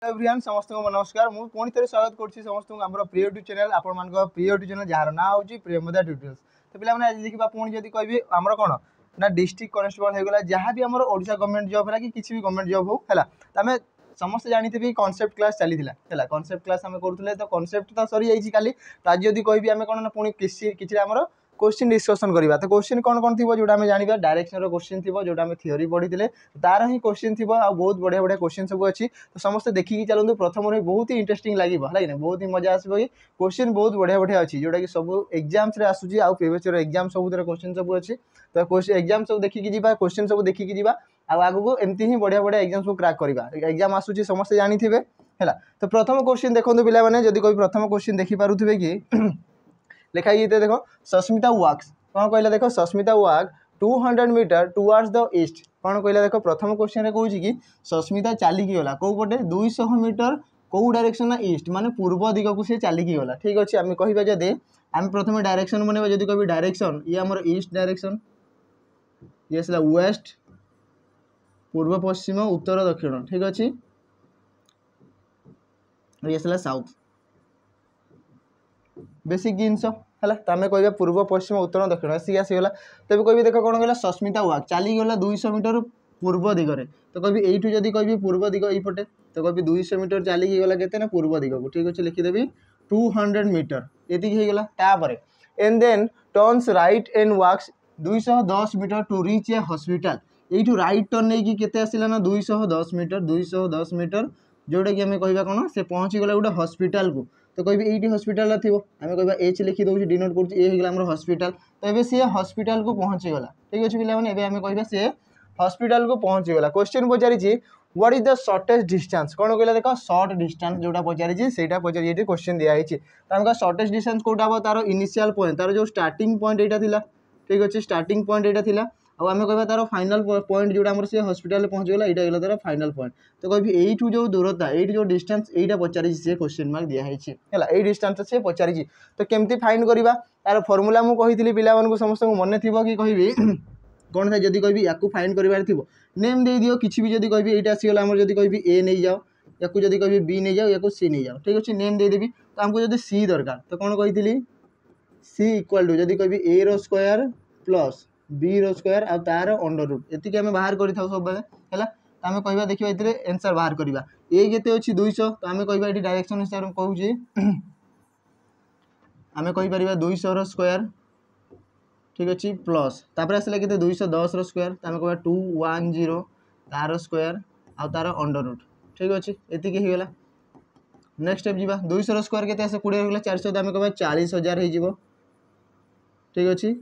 Everyone समस्त को नमस्कार मु पुणी थे स्वागत करुच्ची समस्त को प्रिय यूट्यूब चैनल आपण प्रिय यूट्यूब चैनल जार ना हूँ प्रेमदा ट्यूटोरियल्स। तो पे आज देखा पुणी जब कह आमर कौन ना डिस्ट्रिक्ट कनेस्टेबल होगा जहाँ भी आम ओडिशा गवर्नमेंट जॉब है कि किसी भी गवर्नमेंट जॉब हो है आम समस्त जानी कॉन्सेप्ट क्लास चली है कॉन्सेप्ट क्लास आम करूँ तो कॉन्सेप्ट तो सरी जाइए काली तो आज जब कह आम कौन ना पुणी किसी आमर क्वेश्चन डिस्कसन करवा तो क्वेश्चन कौन कौन थी जो आम जाना डायरेक्शन क्वेश्चन थी जो आम थियोरी पढ़ी तार ही क्वेश्चन थी बहुत बढ़िया बढ़िया क्वेश्चन सब अच्छी तो समस्त देखिए चलते प्रथम बहुत ही इंटरेस्टिंग लगे है बहुत ही मजा आसो कि क्वेश्चन बहुत बढ़िया बढ़िया अच्छी जोटा कि सब एग्जाम्स आसूसी आउ प्रीवियस ईयर एग्जाम सब क्वेश्चन सब अच्छी तो क्वेश्चन एग्जाम सब देखिकी जीवा क्वेश्चन सब देखिकी जीवा आगू एमती ही बढ़िया बढ़िया एग्जाम सब क्रैक करवा एग्जाम आसूसी समस्त जानी थे है तो प्रथम क्वेश्चन देखो पे जब कोई प्रथम क्वेश्चन देखिपे कि लिखाई देख सस्मिता वाक्स कौन कहला देख सस्मिता वाक 200 मीटर टुवर्ड्स द ईस्ट कौन कहला देख प्रथम क्वेश्चन कौन कि सस्मिता चलिकी गला कौ पटे 200 मीटर कौ डायरेक्शन ना ईस्ट माने पूर्व दिग को सी चलिकी गला ठीक अच्छे आम कह जदि आम प्रथम डायरेक्शन बनवा जब कह डायरेक्शन ये आम ईस्ट डायरेक्शन ये वेस्ट पूर्व पश्चिम उत्तर दक्षिण ठीक अच्छे ये साउथ बेसिक जिनस है तो आम कह पूर्व पश्चिम उत्तर दक्षिण आसिक आसीगला तेज कह देख कौन कहला सस्मिता वाक चलीगला 200 मीटर पूर्व दिगरे तो कह यू जब कह पूर्व दिग यपटे तो कह 200 मीटर चलिकी गला के पूर्व दिग को ठीक अच्छे लिखिदेवी 200 मीटर ये तापर and then turns right and walks 210 metre to reach a hospital you right turn नहीं के आसला ना 210 मीटर जोटा कि आम कह कौन से पहुँची गला गोटे हॉस्पिटल को तो कह ये हॉस्पिटल थी आम कह एच लिखी दूसरी डिनोट कर हॉस्पिटल तो ये सी हॉस्पिटल को पहुँची गला ठीक अच्छे पे आम कह सी हॉस्पिटल को पहुँची गला क्वेश्चन पचारि what is the shortest distance कौन कहला देख शॉर्ट डिस्टेंस जोटा पचारि से पचारि क्वेश्चन दिखाई तो आम शॉर्टेस्ट डिस्टेंस कौटा हम तार इनिशियल पॉइंट तार जो स्टार्टिंग पॉइंट यहाँ ठीक अच्छे स्टार्टिंग पॉइंट यहाँ आम कह तार फाइनल पॉइंट जोटा से हॉस्पिटल पहुँच गला यहाँ तार फाइनल पॉइंट तो कह यू जो दूरता ये जो डिस्टेंस यहाँ पचारि सी क्वेश्चन मार्क दिखाई है डिस्टेंस से पचारि तो केमती फाइंड करवा तार फर्मूला मुझे कही पिला समस्त मन थी कि कहि कौन था जब कह या फाइंड कर नेम दे दियो किसी भी जब कह ये आसीगला जब कह ए नहीं जाओ या जब कह बी नहीं जाओ या सी नहीं जाओ ठीक अच्छे नेम देदेवी तो आमको जब सी दरकार तो कौन कही सी इक्वाल टू जब कह ए रो स्क्वायर प्लस बी रो स्क्वायर आ तार अंडर रूट ये आम बाहर कर सब है आम कह देखिए ये आंसर बाहर करवा ए के अच्छी 200 तो आम कह डायरेक्शन हिसाब से कहूँ आम कहीपर 200 रो स्क्वायर ठीक अच्छे प्लस तापर आसला के 210 रो स्क्वायर तो आम कह 210 तार स्क्वायर आ तार अंडर रूट ठीक अच्छे ये नेक्स्ट स्टेप जी 200 रो स्क्वायर के आसे 20 होगा 400 तो आम कह 40,000 हो ठीक अच्छे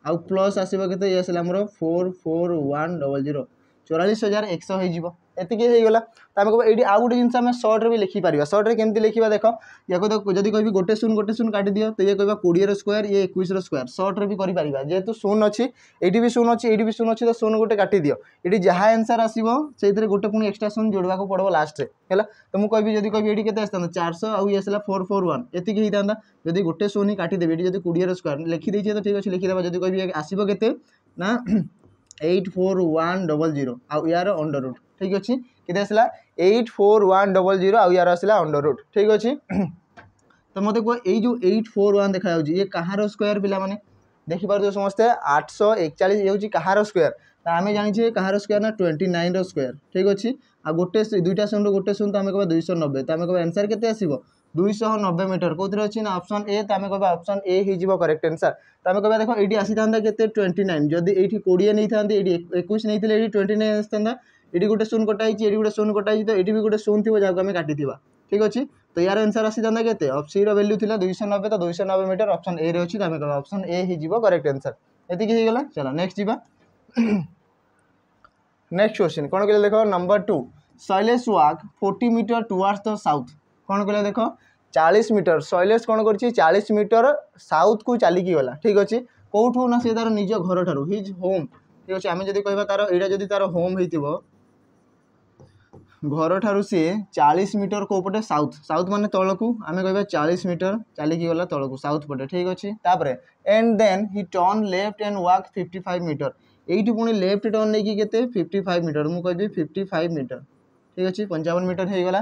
आउ प्लस आसो के ये आसला 44100 44,100 हो एतिकला तो आम कह ये आउ गोटे जिन आम सर्ट्रे भी लिखिपर सर्ट्रे केमती लिखा देख या जब कह गोटे शून काटी दियो तो ये कह 20 स्क्वायर ये 21 स्क्वायर सर्ट्रे भी कर जेहेतु शून अच्छी ये भी शून अच्छी ये भी शून अच्छी तो शून गोटे काटी दियो ये जहाँ आंसर आसो से गोटे पुणी एक्सट्रा शून जोड़वा पड़ो लास्ट है तो मुझे कह जब कह ये 400 आउ ये 441 ये होता जब गोटे शून ही काटिदेवी ये 20 स्क्वायर लिखिदे तो ठीक अच्छे लिखिदेव जब कह आसो के ना 84100 आउ यार अंडर रूट ठीक अच्छे के आसला 84100 आउ यार आसला अंडर रूट ठीक अच्छे तो मत कह ये 841 देखा ये कहाँ स्क्वायर पिला माने देखिपार समस्ते 841 ये हूँ कहाँ स्क्वायर तो आम जानी कहाँ स्क्वायर ना 29 रो स्क्वायर ठीक अच्छे आ गोटे दुईटा शून गोटे शून तो आम कह 290 तो आम कह आंसर के आसो 290 मीटर कौन अच्छी ना ऑप्शन ए तो आम कह ऑप्शन ए हो करेक्ट आंसर तो आम कह देख ये आसी था के 29 जदि ये 20 नहीं था 21 नहीं थे 29 आसता ये गोटे शून कटाई ये गोटे शून कटाई तो ये भी गोटे शून थी जहाँ आम काटी ठीक अच्छे तो यार आंसर आसी था के सी वैल्यू थी 290 तो 290 मीटर ऑप्शन ए रही तो आम कह ऑप्शन ए हो करेक्ट आंसर ये होगा चलो नेक्स्ट जीवा नेक्स्ट क्वेश्चन कौन कहले देख number 2 Shailesh walk 40 metre towards the south कौन कहले देख 40 मीटर शैलेश कौन कर 40 मीटर साउथ को चलिकी गला ठीक अच्छे कौटू ना सी तार निज घर ठार हिज होम ठीक अच्छे आम जब कह तार यहाँ जब तार होम हो घर ठारू सी 40 मीटर कौपटे साउथ साउथ माने तल को आम कह 40 मीटर चलिकी गला तल को साउथ पटे ठीक अच्छे तापर and then he turn left and walk 55 metre ये पुणी लेफ्ट टर्न नहीं के 55 मीटर मुझे कह 55 मीटर ठीक अच्छे 55 मीटर होगा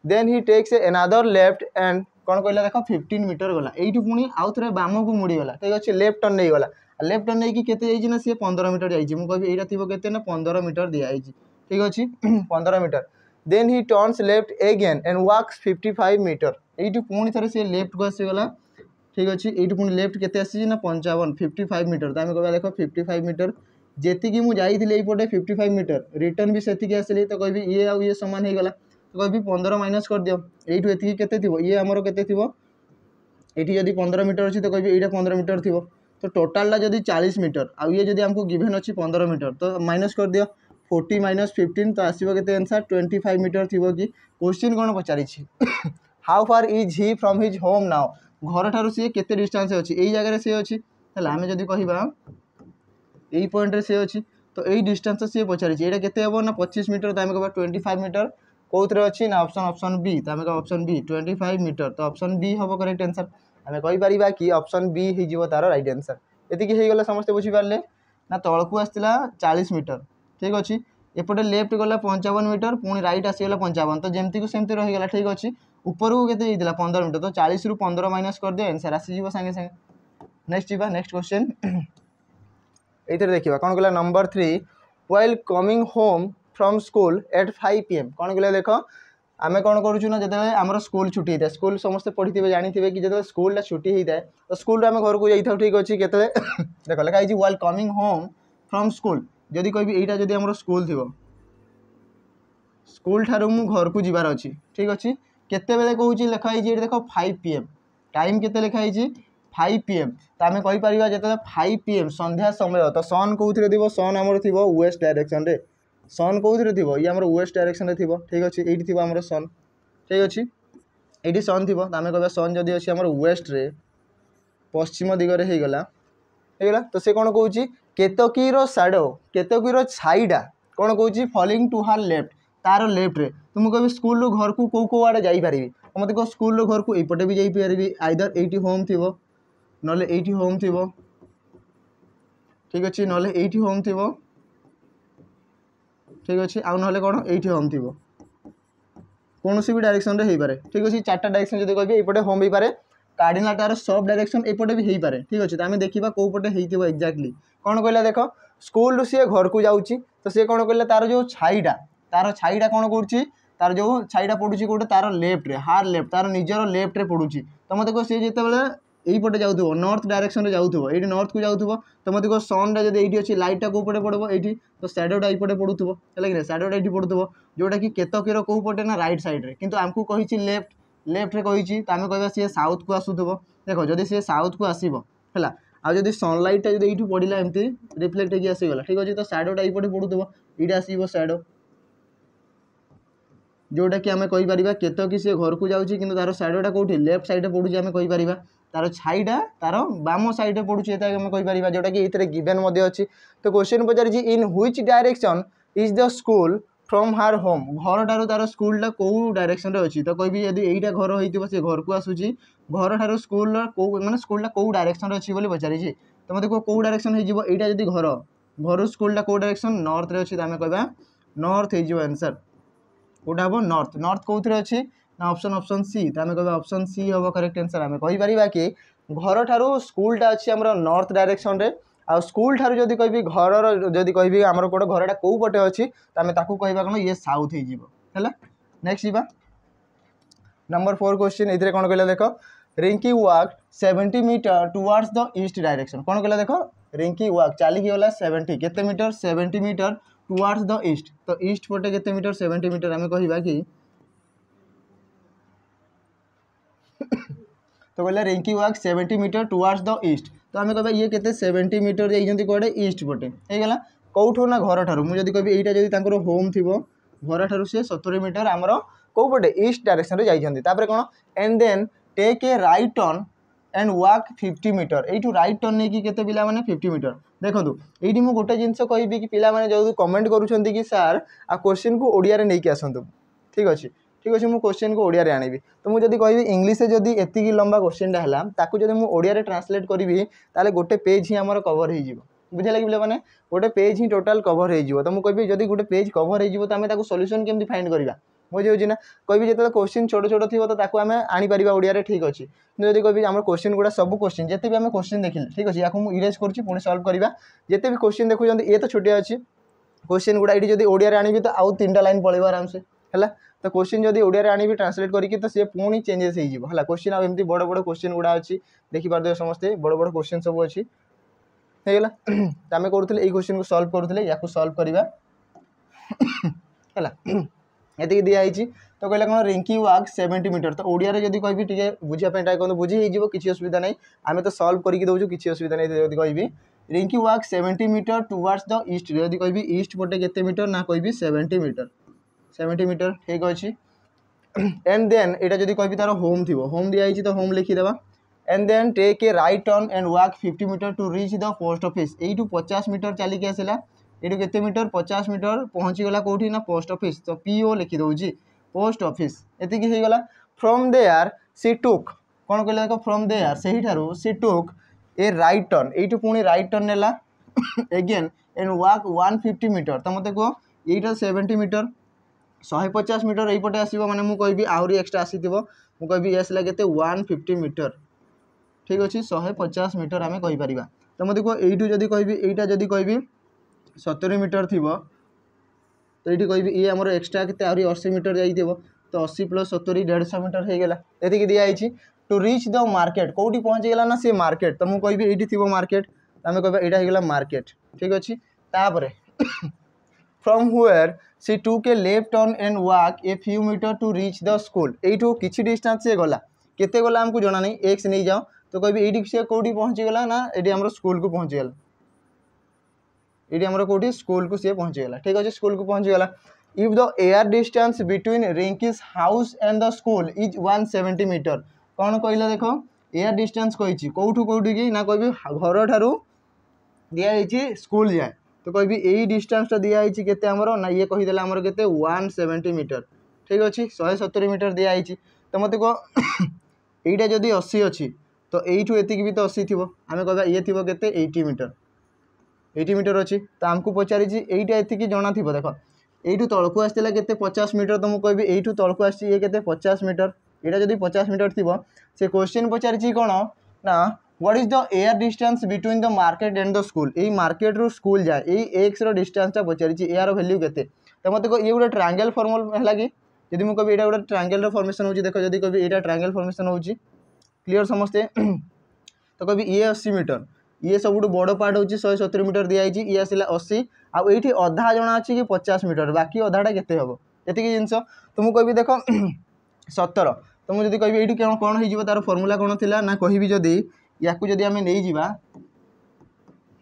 then he takes another left and कौन कहला देख 15 मीटर गला ये पुणी आउ थे बाम को मुड़ीगला ठीक अच्छे लेफ्ट टर्न नहीं गला लेफ्ट टर्न नहीं कि ना सी 15 मीटर जाइए मुझे यहाँ थी के ना 15 मीटर दिखाई ठीक अच्छे 15 metre then he turns left again and walks 55 metre ये पुणी थे सी लेफ्ट को आसीगला ठीक अच्छे ये पुणी लेफ्ट के 55 55 मीटर तो आम कह देख 55 मीटर जी मुझे पटे 55 मीटर रिटर्न भी से आसली तो कह ये आउ ये सामान हो गला तो कह 15 माइनस कर दियो ये केते थी ये आमर के ये जब 15 मीटर अच्छी तो कह ये 15 मीटर थी तो टोटालटा जब 40 मीटर आउ ये जब आमको गिभेन अच्छी 15 मीटर तो माइनस कर दियो 40 माइनस 15 तो आसो के आंसर 25 मीटर थी कि क्वेश्चन कौन पचारि how far is he from his home now घर ठार सी केते डिस्टेंस अच्छी यही जगह सी अच्छी आम जब कह यही पॉइंट सी अच्छी तो यही डिस्टेंस सी पचारि ये केते हम ना 25 मीटर तो आम कह 25 मीटर कौन अच्छी ना ऑप्शन बी तो आम कह ऑप्शन बी 25 मीटर तो ऑप्शन बी हम करेक्ट आंसर आम कहीपर कि ऑप्शन बी हो तार राइट आंसर ये गला समस्ते बुझीपारे ना तौक आसला 40 मीटर ठीक अच्छे एपटे लेफ्ट गला 55 मीटर पुणी राइट आसीगला 55 तो जमती को सेमती रहीगला ठीक अच्छे ऊपर को के 15 मीटर तो 40 रु 15 माइनस कर दियो आंसर आसीज सागे सागे नेक्स्ट जीवा नेक्स्ट क्वेश्चन ये देखा कौन कहला number 3 while coming home from school eight 5 PM कौन कहला देख आम कौन करूँ ना जो आम स्कूल छुट्टी होता है स्कूल समस्ते पढ़ी थे जानी थे कि जो स्कूल छुट्टी होता है तो स्कूल आम घर को जाइए ठीक अच्छे के देख लिखाई while coming home from school जदि कह यहाँ जब आम स्कूल थी स्कूल ठार मु घर को जीवार अच्छी ठीक अच्छे केते कहूँ लिखाई देख 5 PM टाइम केते लिखाई 5 PM तो आम कहीपर जो 5 PM संध्या समय तो सन कौन थी सन आमर थी वेस्ट डायरेक्शन रे सन कौन थी ये आम वेस्ट डायरेक्शन रे थी ठीक अच्छे ये थी आम सन ठीक अच्छे ये सन थी तो आम कह सन जदि अच्छी आम वेस्ट रे पश्चिम दिगरे होगला तो से कौन कौच केतकीर साडो केतकीर छाईटा कौन कौच फॉलिंग टू हार लेफ्ट तार लेफ्ट रे तो मुझे कह स्कूल घर को कौ आड़े जापरि मत कह स्कूल घर को यपटे भी जापरि आइदर ये होम थी ना ये होम थी ठीक अच्छे ना ये होम थी ठीक अच्छे आउ ना कौन ये होम थी कौन सी भी डायरेक्शन रे हो पारे ठीक अच्छे 4टा डायरेक्शन जब कह एपटे होम हो पारे कार्डिनाल तार सब डायरेक्शन एपटे भी हो पारे ठीक अच्छे तो आम देखा कौ पटे हो एक्जाक्टली कौन कहला देख स्कूल सी घर को जाऊँगी तो सी कौन कहला तार जो छाईटा कौन करुच्ची तार जो छाईटा पड़ुची कौटे तार लेफ्ट रे हार लेफ्ट तार निजर लेफ्ट रे पड़ुची तो मत कह सी जो यहीपटे जाऊँ नॉर्थ डायरेक्शन रे जाऊँ ये नॉर्थ को जाऊँ तो मत कह सनटा जब ये अच्छी लाइटा कौ पटे पड़ो ये तो सैडोटा ये पड़ुव है सैडोटा ये पड़ुव जोटा कि केतकीर कौ पटे ना राइट साइड रे किंतु आमको कही लेफ्ट लेफ्ट रे कही तो आम कह सी साउथ को आसुव देख जदि सी साउथ को आसब है आदि सनलाइटा जब ये पड़ा एमती रिफ्लेक्ट होगी आसीगला ठीक अच्छे तो सैडोटा ये पड़ुव ये आसो सैडो जोटा कि आम कहीपर केतकी सी घर को जाऊँगी कि तार सैडोटा कौटी लेफ्ट साइड पड़ुची आम कहीपर तार छाईटा तार बाम साइड पड़ुची आम कहीपर जोटा कि ये गिवेन अच्छी तो क्वेश्चन पचारि in which direction is the school from her home घर ठार तार स्कूलटा कौ डायरेक्शन अच्छी तो कह यदि यहीटा घर हो सी घर को आसूसी घर ठार स्कूल कौ मैंने स्कूलटा कौ डायरेक्शन अच्छी पचारि तो मतलब कौ डायरेक्शन हो जब घर घर स्कूलटा कौ डायरेक्शन नॉर्थ रे अच्छी तो आम कह नॉर्थ हो आंसर कौटा हम नॉर्थ नॉर्थ कौन अच्छी ना ऑप्शन सी तो आम कह ऑप्शन सी हम करेक्ट आंसर आम कहीपर कि घर ठार स्कूलटा अच्छी आम नॉर्थ डायरेक्शन रे आ स्कूल ठार जदि कह घर जदि कह आमर कौट घरटा कौ पटे अच्छी तो आम ताकू कह कौन ये साउथ हो नेक्स्ट जीवा नंबर 4 क्वेश्चन ये कौन कहला देख Rinki walk 70 metre towards the east direction कौन कहला देख रिंकी वॉक चलिकी गला 70 केते metre 70 metre towards the east तो ईस्ट पटे केते मीटर 70 मीटर आम कहिबा कि तो कहला Rinki walk 70 metre towards the east तो आम कह ये केते 70 मीटर जाइछन्ती कोडे ईस्ट पटे होगला कौठो ना घर ठारू मुझे जदि कहबी एटा जदि तांकर होम थिबो घर ठारू से 70 मीटर आमर कौ पटे ईस्ट डायरेक्शन रे जाइछन्ती तापर कोन and then take a right turn and walk 50 metre you right turn नहीं कि केते पिला माने 50 मीटर देखो ये मुझे गोटे जिनस कहि कि पिला माने जो कमेंट करुछन्ती कि सर आ क्वेश्चन को ओडिया रे नहीं कि आसंतु ठीक अच्छे मुझे क्वेश्चन को ओडिया रे आनिबी तो मुझे जदि कहबी इंग्लिश जदि एतिकी लंबा क्वेश्चनटा हला ताकू जदि मु ओडिया रे ट्रांसलेट करिवि ताले गोटे पेज ही हमर कवर हो जिवो बुझे लगे पे गोटे पेज ही टोटाल कवर हो तो मुझे कहबी जदि गोटे पेज कवर हो तो आम सॉल्यूशन केमती फाइंड करवा बुझे ना कहि जो क्वेश्चन छोट छोट थी तो ताको आम आनीपर ओडिया ठीक अच्छे जब कहि आम क्वेश्चन गुड़ा सब क्वेश्चन जिते भी आम क्वेश्चन देखिले ठीक अच्छे या इरेज करुँच सल्व करवा जिते भी क्वेश्चन देखुं ये तो छोटिया अच्छी क्वेश्चन गुड़ा ये जब ओडिया आनी तो आउ 3टा लाइन पड़े आराम से है तो क्वेश्चन जब ओडिया आनी ट्रांसलेट करके तो सी पुणी चेंजेस हो क्वेश्चन आमती बड़ बड़ क्वेश्चन गुड़ा अच्छी देखिपारे समस्ते बड़ बड़ क्वेश्चन सब अच्छी होगा तो आम करूँ ये क्वेश्चन को सल्व करूँ या सल्व करवा है ये दिखाई तो कहला कौन रिंकी वाक 70 मीटर तो ओडिया जब कहि टे बुझापी ट्राए कर बुझी हो किसी असुविधा नहीं आम तो सल्व करके दौचु किसी असुविधा नहीं जब कहि रिंकी वाक 70 मीटर टुवर्ड्स द ईस्ट जब कहि ईस्ट पटे केते मीटर ना कहि 70 मीटर ठीक अच्छे एंड देन यहाँ जब कहि तार होम थी होम दिखाई तो होम लिखिदेवा and then take a right turn and walk 50 metre to reach the post office यू 50 मीटर चलिक आसला ये केते मीटर 50 मीटर पहुँचीगला कौटी ना पोस्ट ऑफिस तो पीओ लिखिदे पोस्ट ऑफिस ये गला फ्रॉम देयर सी टुक कौन कहला देख फ्रॉम देयर से ही ठारू सी took A right turn you पुणी राइट टर्न नेला एगेन एंड वाक 150 मीटर तो मत कह यहीटा 70 मीटर 150 मीटर यहीपटे आसो मैंने मुझे कहि आहरी एक्सट्रा आसी मुझे आसला के 150 मीटर ठीक अच्छे 150 मीटर आम कहीपर तो मत कह यू जब कहि यहीटा जब कहि 70 मीटर थी तो ये कहि ये आमर एक्सट्रा के 80 मीटर जाइए तो 80 + 70 150 मीटर हो गला ये दिखाई टू रीच द मार्केट कौटी पहुँचीगला ना सी मार्केट तो मुझे कहि ये थी मार्केट आम कह यहाँ होगा मार्केट ठीक अच्छे तापर from where she took a left turn and walk a few metre to reach the school you किसी डिस्टेंस से गला केते गला आमको जना नहीं एक्स नहीं जाओ तो कहि ये सी कौटी पहुँचीगला ना ये आम स्कूल को पहुँचीगला ये आमर कौटी स्कूल को सी पहुँचीगला ठीक अच्छे स्कूल को पहुँचीगला if the air distance between Rinki's house and the school is 170 metre कौन कहला देख एयर डिस्टेंस कही कौटू कौटी की ना कहि घर ठारू दिखाई स्कूल जाए तो कहि यही डिस्टेंसटा दिखाई केते आमर ना ये कहीदे आमर के 170 मीटर ठीक अच्छे 170 मीटर दिखाई तो मत कह यहीटा जदि 80 अच्छी तो यू एतिक भी तो 80 थी आम कह ये थी के 80 मीटर 80 मीटर अच्छी तो आमको पचारि यहीटा एतिक जना थी देख यू तलक आसला के 50 मीटर तो मुझे कहि यू तलक आसी 50 मीटर यहाँ जब 50 मीटर थी से क्वेश्चन पचारि कौन ना what is the air distance between the market and the school यही मार्केट रू स्कूल जाए यही एक्स डिस्टेंसटा पचारि यार भैल्यू के तो मत कह ये गोटे ट्रायंगल फॉर्मूला है कि जब मुझे कभी गोटे ट्रायंगल फॉर्मेशन हो देखो जब कभी यहाँ ट्रायंगल फॉर्मेशन हो क्लीयर समस्ते तो कभी ये 80 मीटर ये सब बड़ पार्ट हूँ 170 मीटर दिखाई ये आसला 80 आउ ये अधा जना अच्छी कि 50 मीटर बाकी अधाटा के हम ये जिनस तो मुझे कहि देख 70 तो मुझे कहि ये कौन हो तार फर्मूला कौन थी ना कहि जदि या आम नहीं जावा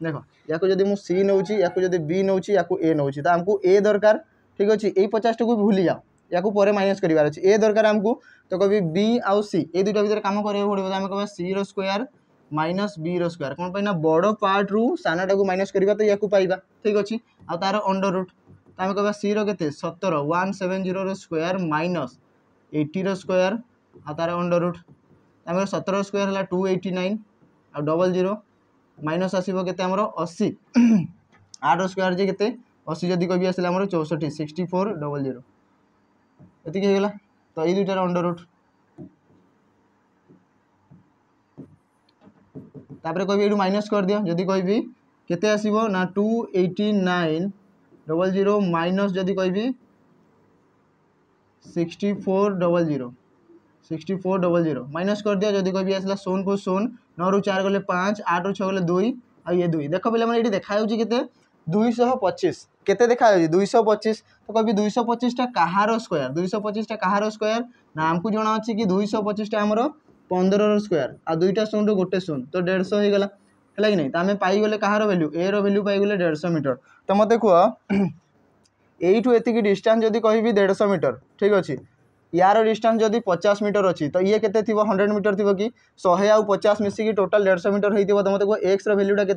देख या मुझे सी नौ या बी नौ या ए नौ तो आमको ए दरकार ठीक अच्छे यही 50 को भूली जाओ या माइनस करार अच्छे ए दरकार आमको तो कभी बी आउ सी ये दुटा भर कम करा पड़ो आम कह सी स्क्वायर माइनस बी स्क्वायर कौन पाई ना बड़ पार्ट रू सानाटा को माइनस करवा तो या पाइबा ठीक अच्छे आ तार अंडर रूट तो आम कह सी रे 70 170 स्क्वायर माइनस 80 स्क्वायर आ तार अंडर रूट आम 17 स्क्वायर है 289 आ 00 माइनस आसो के 80 8 स्क्वायर जे के 80 जदि कभी आसला 64 64 00 ये होगा तो ये दुटार अंडर रूट तापर कह माइनस कर दियो जदि कहि केते आसीबो ना 289 00 माइनस जदि कहि 64 00 माइनस कर दिया जदि कहि आसला 0 को 0 9 रू 4 गले 5 8 रू 6 गले 2 आ ये 2 देख पे ये देखा के 225 केते देखा 225 तो कभी 225 टा कहार स्क्वायर 225 टा कहार स्क्वायर ना आमको जना अच्छी कि 225 टा आमर 15 स्क्वायर आ दुईटा 0 गोटे 0 तो 150 हो गला है कि नहीं तो आम पाईगले कहार वैल्यू ए रो वैल्यू पाईगले 150 मीटर तो मत कह यू एतिक डिस्टेंस जदि कहि 150 मीटर ठीक अच्छे यार डिस्टेंस जदि 50 मीटर अच्छी तो ये केते थी 100 मीटर थी कि 100 आउ 50 मिसिकी टोटाल 150 मीटर होती तो मत कह एक्स वैल्यूटा के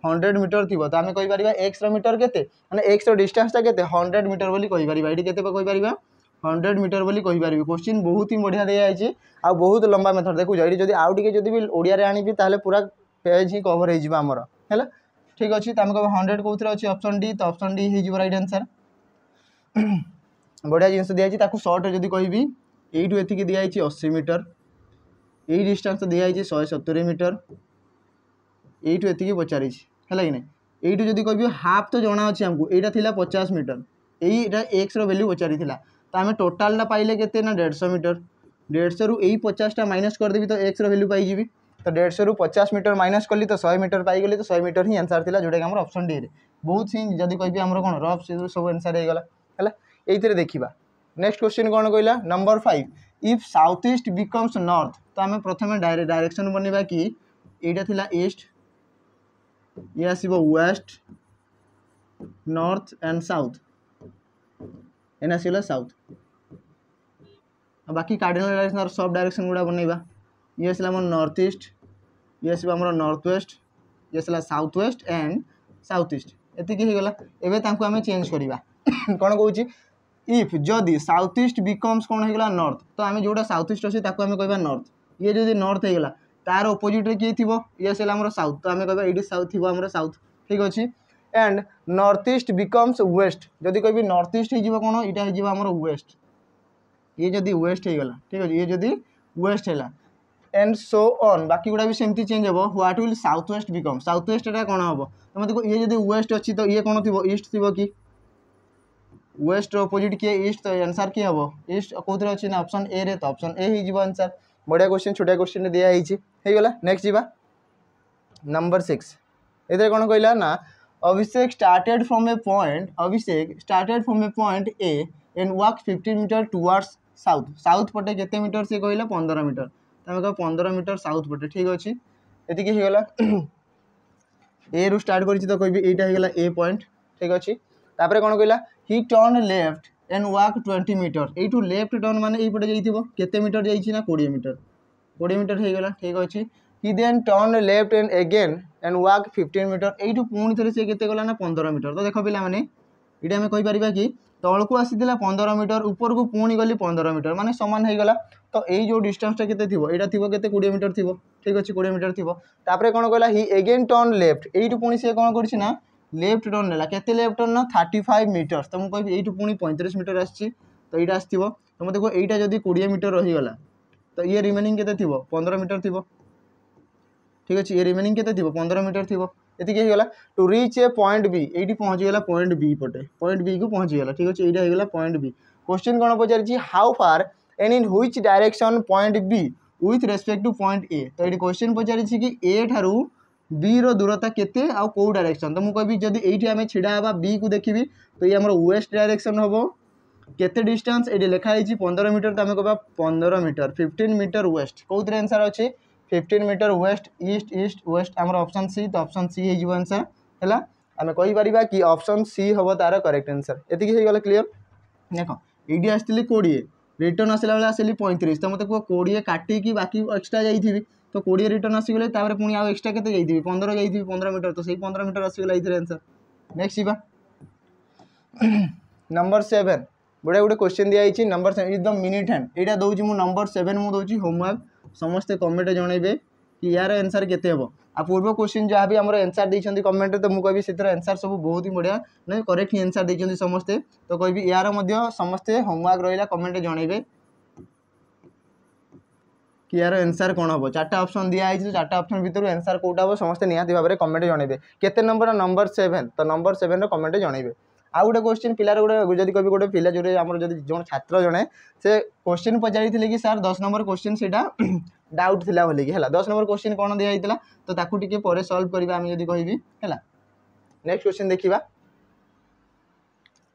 100 मीटर थी तो आम कहीपर एक्स मीटर के मैंने एक्स डिस्टेंसटा के 100 मीटर बोली कहीपर ये के कहीपर 100 मीटर बोली कहीपर क्वेश्चन बहुत ही बढ़िया दिखाई आ बहुत लंबा मेथड देखो ये जब आउ टे जब भी ओडिया आनी ताले पूरा पेज ही कवर होमर है ठीक अच्छे तो आम कह 100 कौन अच्छी ऑप्शन डी तो ऑप्शन डी हो राइट आंसर बढ़िया जिनस दिखाई सर्ट जब कहि यू एति दिखाई 80 मीटर यही डिस्टेंस दिखाई 170 मीटर यू एति पचार है कि ना यू जब कह हाफ तो जना अच्छे आमको यहाँ था 50 मीटर यहीटा एक्स वैल्यू पचारी तो आम टोटालटा पाइले के 150 मीटर 150 रु यही 50टा माइनस करदेवी तो एक्स वैल्यू पाइबी तो 150 रु 50 मीटर माइनस कली तो 100 मीटर पाइगली तो 100 मीटर ही आंसर था जोटा कि ऑप्शन डी रे बहुत ही जब कह कौन रफ से सब आंसर होगा है ये देखा नेक्स्ट क्वेश्चन कौन कहला number 5 if south east becomes north तो आम प्रथम डायरेक्शन बनवा कि यहाँ थिला ईस्ट ये आसो वेस्ट नॉर्थ एंड साउथ एन आसगला साउथ बाकी कार्डिनल डायरेक्शन सब डायरेक्शन गुड़ा बनवा ये आसला नॉर्थ ईस्ट ये आसो आम नॉर्थ वेस्ट ये आसला south west and south east एतिकी होगा एवं आम चेंज करवा कौन कौच इफ जदि साउथ ईस्ट बिकम्स कौन होगा नॉर्थ तो आम जोटा साउथ ईस्ट अच्छे आम कह नॉर्थ ये जो नॉर्थ होगा तार ओपोजिट रे किए थी ये आसला आम साउथ तो आम कह ये साउथ थी आम साउथ ठीक अच्छे and north east becomes west जदि कह नॉर्थ ईस्ट हो कौन यहाँ आमर वेस्ट ये जदि वेस्ट होगा ठीक अच्छे ये जदि वेस्ट है एंड सो ऑन बाकी गुड़ा भी सेमती चेंज हो what will south west become south west एटा कौन हम तो मतलब ये जदि वेस्ट अच्छी तो ये कौन थी ईस्ट थी कि वेस्ट अपोजिट किए ईस्ट तो आंसर किए हम ईस्ट कौन अच्छी ना ऑप्शन ए रे तो ऑप्शन ए हो आंसर बढ़िया क्वेश्चन छोटा क्वेश्चन दिखाई नेक्स्ट जीवा नंबर 6 ये कौन कहला ना Abhishek started from a point A and walk 15 metre towards south south पटे केते मीटर से कहला 15 मीटर तो आम 15 मीटर साउथ पटे ठीक अच्छे ये होगा ए रु स्टार्ट कर तो कह यहाँ ए पॉइंट ठीक अच्छे तापर कौन कहला he turn left and walk 20 metre you left turn माने यहीपटे जाइए केते मीटर जाइए ना 20 मीटर होगा ठीक अच्छे he then turn left and again and walk 15 metre यू पुणी थे सी के गला ना 15 मीटर तो देख पिला माने ये आम कहीपर कि तौक आसाला 15 मीटर ऊपर को पुणी गली 15 मीटर माने सामान होगा तो यही जो डिस्टेंसटा के यहाँ थी के 20 मीटर थी ठीक अच्छे 20 मीटर थी तापर कौन कहला ही अगेन टर्न लेफ्ट यू पुणी सी कौन करना लेफ्ट टर्न नेला केते लेफ्ट टर्न ना 35 मीटर तो मुझे कह यू पुणी 35 मीटर आसी तो यहाँ आसो तो मतलब यहाँ जब 20 मीटर रहीगला तो ये रिमेनिंग के 15 मीटर थी ठीक अच्छे ये रिमेनिंग के 15 मीटर थी ये होगा to reach a point B ये पहुँचीगला पॉइंट बी पटे पॉइंट बी को पहुँचीगला ठीक अच्छे यहाँ होगा पॉइंट बी क्वेश्चन कौन पचारि how far and in which direction point B with respect to point A तो ये क्वेश्चन पचारि कि ए ठारू बी रो दूरता केते आ कौ डायरेक्शन तो मुझे कहि जदि एठी आमे छिड़ा हबा बी को देखिबी तो ये हमर वेस्ट डायरेक्शन होबो केते डिस्टेंस एडी लिखा है 15 मीटर तो आम कह 15 मीटर 15 मीटर वेस्ट कौन आंसर अच्छे 15 metre west east east west आम ऑप्शन सी तो ऑप्शन सी हो आंसर है आम कहीपर कि ऑप्शन सी हम तार करेक्ट आंसर ये गला क्लीयर देख ये आसती 20 रिटर्न आसला बेले आसली 35 तो मतलब कह 20 काटिकी बाकी एक्सट्रा जाइए तो 20 रिटर्न आसीगले पुणी आउ एक्सट्रा केते जाइए 15 जाइए 15 मीटर तो सही 15 मीटर आसीगला ये आंसर नेक्स्ट जीवा नंबर 7 बढ़िया गोटे क्वेश्चन दिखाई नंबर 7 एकदम मिनिट हैंड यहाँ दूसरी मुझे नंबर 7 मुझे दूसरी होमवर्क समस्ते कमेंट जनइबे कि यार आंसर केते हेबो आ पूर्व क्वेश्चन जहाँ भी आमर आंसर देइछन्ती कमेंट तो मुझे कहि से आंसर सब बहुत ही बढ़िया ना करेक्ट आंसर देइछन्ती समस्ते तो कहि यार मध्य समस्ते होमवर्क रहिला कमेंट जनइबे कि यार आंसर कौन हम 4टा ऑप्शन दिखाई तो 4टा ऑप्शन भितर आंसर कौटा हम समस्त निहाती भाव में कमेंट जनइबे केते नंबर नंबर 7 तो नंबर 7 कमेंट जनइबे आउ गोटे क्वेश्चन पिलार गोटे जब कभी गोटे पिला जो आम जो छात्र जड़े से क्वेश्चन पचारि कि सार 10 नंबर क्वेश्चन से डाउट थिला बोलिकी है 10 नंबर क्वेश्चन कौन दिखाई तो ताकू टिके पर सॉल्व करबा आम जदि कहबी है नेक्स्ट क्वेश्चन देखिबा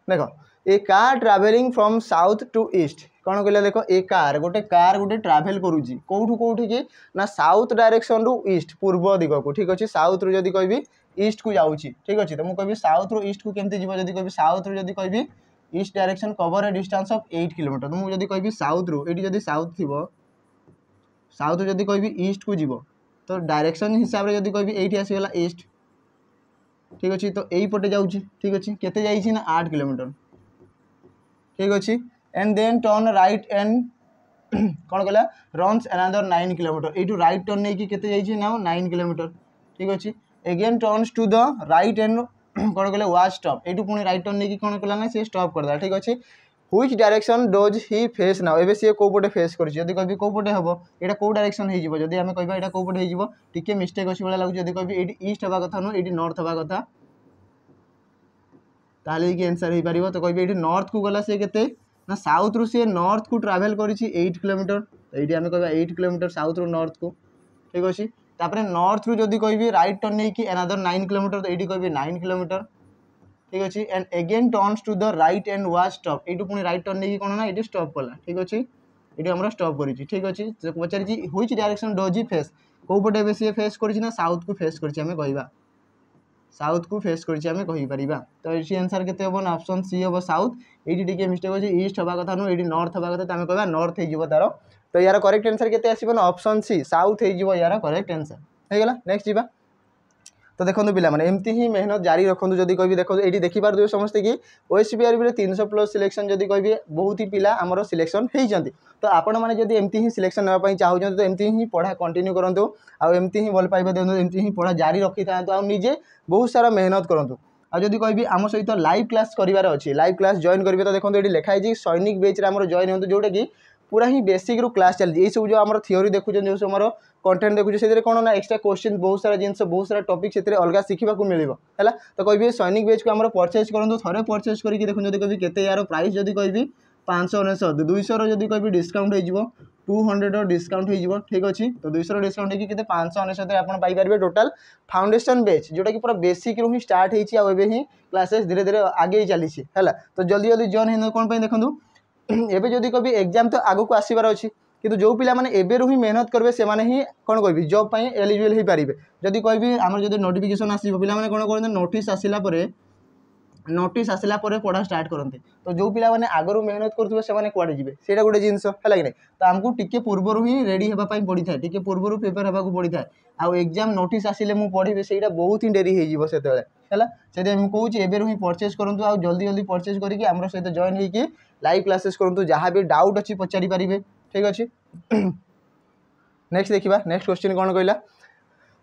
देखो a car travelling from south to east कौन कहला देखो ए कार गोटे ट्रावेल करुची कौटू कौटी की ना साउथ डायरेक्शन रु ईस्ट पूर्व दिग को ठीक अच्छे साउथ रु जदि कहबी ईस्ट को जाऊँगी ठीक अच्छे तो मुझे कह साउथ रु ईस्ट को केमती जीव जदि कह साउथ रु जदि कहबी east direction cover A distance of 8 kilometre तो मुझे जदि कहबी साउथ रु ये जदि साउथ थी साउथ जदि कहबी ईस्ट को जीव तो डायरेक्शन हिसाब से जदि कहबी ये आसीगला ईस्ट ठीक अच्छे तो यही पटे जाऊँगी ठीक अच्छे केते जाइए ना 8 किलोमीटर ठीक अच्छे and then turn right and कौन कहला runs another 9 kilometre you right turn नहीं कि केते जाइए ना 9 किलोमीटर ठीक अच्छे again turns to the right and कौन कहले वाच स्टॉप यू पुणी राइट टर्न नहीं कि कौन कहला ना सी स्टॉप करदा ठीक अच्छे which direction does he face now एबे सी को पटे फेस कर जदि कहबी को पटे हम यहाँ कौ डायरेक्शन हो जदि आम कहबा यहाँ कौ पटे हो टिके मिस्टेक अच्छी भाई लगे जदि कहबी ये ईस्ट हवा कथा नुह ये नॉर्थ हवा कथा ताले कि आंसर हो पार तो कहबी ये नॉर्थ को गला सी के ना साउथ रु सी नॉर्थ को ट्रावेल कर 8 किलोमीटर ये आम कह 8 किलोमीटर साउथ रु नॉर्थ को ठीक अच्छे तापर नॉर्थ रु जदि कहबी राइट टर्न नहीं कि एनादर 9 किलोमीटर तो ये कहबी 9 किलोमीटर ठीक अच्छे and again turns to the right and was stop ये पुणी राइट टर्न नहीं कौन ना ये स्टॉप कला ठीक अच्छे ये आम स्टॉप कर ठीक अच्छे पचारि which direction does he face कौ पटे सी फेस कर साउथ को फेस कर कहवा साउथ को फेस करें कहीपर तो ये आंसर के ना ऑप्शन सी हम साउथ ये मिस्टेक अच्छे ईस्ट हवा कथा नुह ये नॉर्थ हवा कथा आम कह नॉर्थ हो तार तो यार करेक्ट आंसर के आसो ना ऑप्शन सी साउथ हो यार करेक्ट आंसर होगा नेक्स्ट जा तो देखो पे एमती ही मेहनत जारी रखु जदि कह देखो ये देखिपारे समस्ते कि OSBR 300+ सिलेक्शन जदि कह बहुत ही पिला आमर सिलेक्शन होती तो आपण मैंने जब एमती ही सिलेक्शन नापी चाहते तो एमती ही पढ़ा कंटिन्यू करूँ आमती ही भल पाइबा दिखाँ एमती ही पढ़ा जारी रखी था निजे बहुत सारा मेहनत करूँ आदि कह आम सहित लाइव क्लास करार अच्छी लाइव क्लास जॉइन करेंगे तो देखो ये लिखाई सैनिक बैच आम जॉइन हो जोटा कि पूरा ही बेसिक रू क्लास चलती ये सब जो आम थ्योरी देखुं जो सब आम कंटेंट देखुचे से कौन ना एक्स्ट्रा क्वेश्चन बहुत सारा जिन बहुत सारा टॉपिक से अलग शिखा मिले है तो कह सैनिक बैच को आम परचेज करूँ थे परचेज करके देखो जब कह के यार प्राइस जब कह 599 200 जब कह डिस्काउंट हो 200 डिस्काउंट हो ठीक अच्छे तो 200 डिस्काउंट होगी 599 आप पाइपर टोटाल फाउंडेशन बैच जोटा कि पूरा बेसिक रू ही स्टार्ट होती ही क्लासेस धीरे धीरे आगे ही चली है तो जल्दी जल्दी जॉइन हो कौन देखो एबे जदि कभी एग्जाम तो आगू को आसबार अच्छी किंतु जो पिला माने एबे रू ही मेहनत करेंगे से माने ही कौन कह जॉब पाई एलिजिबल हो पारे जदि कह आम जो नोटिफिकेशन आसो पे कौन करते नोटिस आसला पढ़ा स्टार्ट करते तो जो पिला माने आगरू मेहनत करुवे से कुआडे जीवे सेटा गोटे जिनस है कि नहीं तो आमको टिके पूर्वर ही रेडी होगापाई पड़ी था टिके पूर्वर प्रिपेयर होगा पड़ी था आउ एग्जाम नोटिस आसिले मु पढ़ी से बहुत ही डेरी हो से मुझे कौच एवं ही परचेज करूँ आउ जल्दी जल्दी परचेज करके आम सहित जॉइन होगी लाइव क्लासेस करूँ जहाँ भी डाउट अच्छी पचारि पारे ठीक अच्छे नेक्स्ट देखा नेक्स्ट क्वेश्चन कौन कहला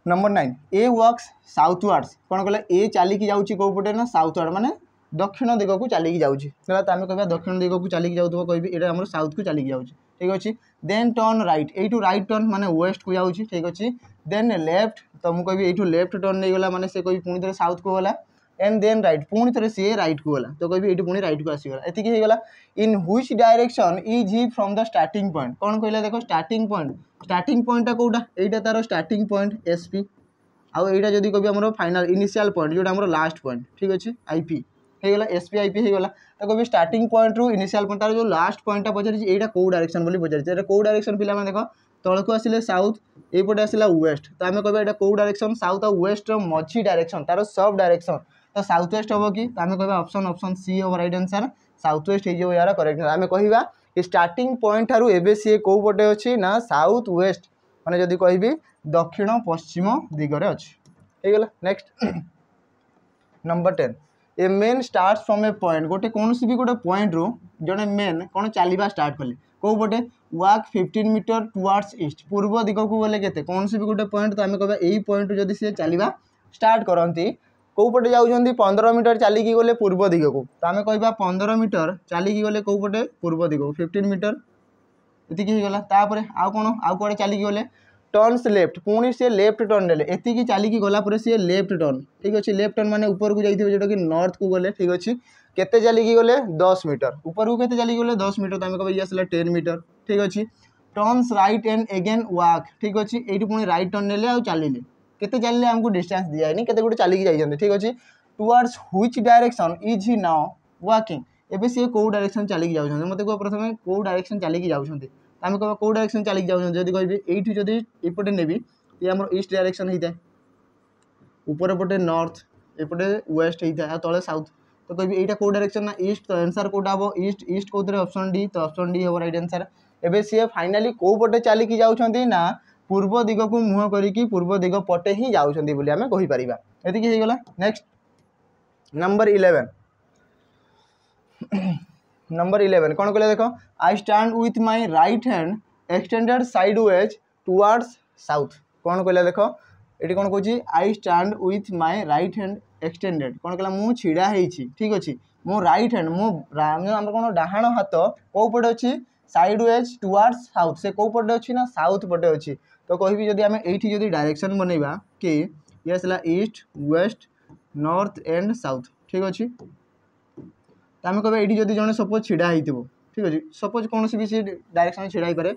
नंबर 9 ए वर्क्स साउथवार्ड्स कौन कहला ए चलिकी जाऊँगी कौ पटे ना साउथवार्ड माने दक्षिण दिग को चलिकी जाऊँगी तो आम कह दक्षिण दिग को चलिकी जाऊँ कह ये आम साउथ को चलिकी जाऊँगी ठीक अच्छे then turn right you right turn माने वेस्ट को जाऊँगी ठीक अच्छे देन लेफ्ट तो मुझे कह यू लेफ्ट टर्न नहीं गला माने से कह पुणी थे साउथ को गला एंड देन राइट पुणी थे सी राइट को गला तो कह ये पुणी राइट को आसीगला एतिक होगला in which direction is he from the starting point कौन कहला देखो स्टार्टिंग पॉइंट कौटा यहाँ तार स्टार्टिंग पॉइंट एसपी आउ यहाँ जब कह आम फाइनाल इनिशियल पॉइंट जोटा आम लास्ट पॉइंट ठीक अच्छे आईपी होगला एसपी आईपी होगला तो कह स्टार्टिंग पॉइंट रू इनिशियल पॉइंट तार जो लास्ट पॉइंटा पचारि यहाँ कौ डायरेक्शन बोली पचारि कौ डायरेक्शन पिला देख तलक आसिले साउथ एपटे आसला वेस्ट तो आम कह कौ डायरेक्शन साउथ और वेस्ट मझी डायरेक्शन तार सब डायरेक्शन तो साउथ वेस्ट हम कि आम कह ऑप्शन सी हम राइट आंसर साउथ वेस्ट हो यार करेक्ट आम कह स्टार्टिंग पॉइंट ठारू एबे सी कौ पटे अच्छी ना साउथ वेस्ट माने जदि कहबी दक्षिण पश्चिम दिगरे अच्छी होगला next number 10 a man start from a point गोटे कौन सी भी गोटे पॉइंट रू जड़े मेन कौन चलवा स्टार्ट कले कौ पटे वाक 15 मीटर टुवर्ड्स ईस्ट पूर्व दिग को गले के कौन सी भी गोटे पॉइंट तो आम कह यही पॉइंट जदि सी चलवा स्टार्ट करती कौ पटे जाऊँगी 15 मीटर चलिकी गले पूर्व दिग को तो आम कह 15 मीटर चलिकी गले कौ पटे पूर्व दिग को 15 मीटर एतिक होगला तापर आउ कौन आउ कड़े चलिकी गले टर्न्स लेफ्ट पुणी सी लेफ्ट टर्न नेले एतिकी चलिकी गलापर सी लेफ्ट टर्न ठीक अच्छे लेफ्ट टर्न माने ऊपर को जाइए जोटा कि नॉर्थ को गले ठीक अच्छे केते चलिकी गले 10 मीटर ऊपर को केते चलिकी गले 10 मीटर तो आम कह आसला 10 मीटर ठीक अच्छे टर्न्स राइट एंड अगेन वाक ठीक अच्छे ये पुणी राइट टर्न नेले आउ चलिले केते चलिले आमको डिस्टेंस दिया है केते गोटे चलिकी जाइछन्ते ठीक अच्छे towards which direction is he now walking एबे सी कौ डायरेक्शन चलिकी जाउछन्ते मते को प्रथमे कौ डायरेक्शन चलिकी जाउछन्ते आम कह कौ डायरेक्शन चलिकी जाउछन्ते जदि कहबी एइठु जदि एपटे नेबी ये आमर ईस्ट डायरेक्शन होता है ऊपर पटे नॉर्थ एपटे वेस्ट होता है तले साउथ तो कहबी एटा कौ डायरेक्शन ना ईस्ट तो आंसर कोटा हम ईस्ट ईस्ट कौन ऑप्शन डी तो ऑप्शन डी हम राइट आंसर एबे सी फाइनाली कौ पटे चलिकी जाउछन्ते ना पूर्व दिग को मुह करिकी पूर्व दिग पटे ही जाउछन्ते बोली आमे कहि परिबा एतिकी हे गेला नेक्स्ट नंबर 11 नंबर 11 कौन कहले देखो I stand with my right hand extended sideways towards south कौन कहले देखो ये कौन कहूँ I stand with my right hand extended कौन कहला मु छिड़ा हेछि ठीक अछि मो राइट हैंड आम कौन डाहाण हाथ कौ पटे अच्छी साइड वेज टुवर्ड्स साउथ से कौ पटे अच्छी ना साउथ पटे अच्छी तो कहि जदि आम ये डायरेक्शन बनइबा कि ये आसला east west north and south ठीक अच्छे तो आम कह ये जब जन सपोज छिड़ा हो ठीक अच्छे सपोज कौन भी सी डायरेक्शन छिड़ा हो पारे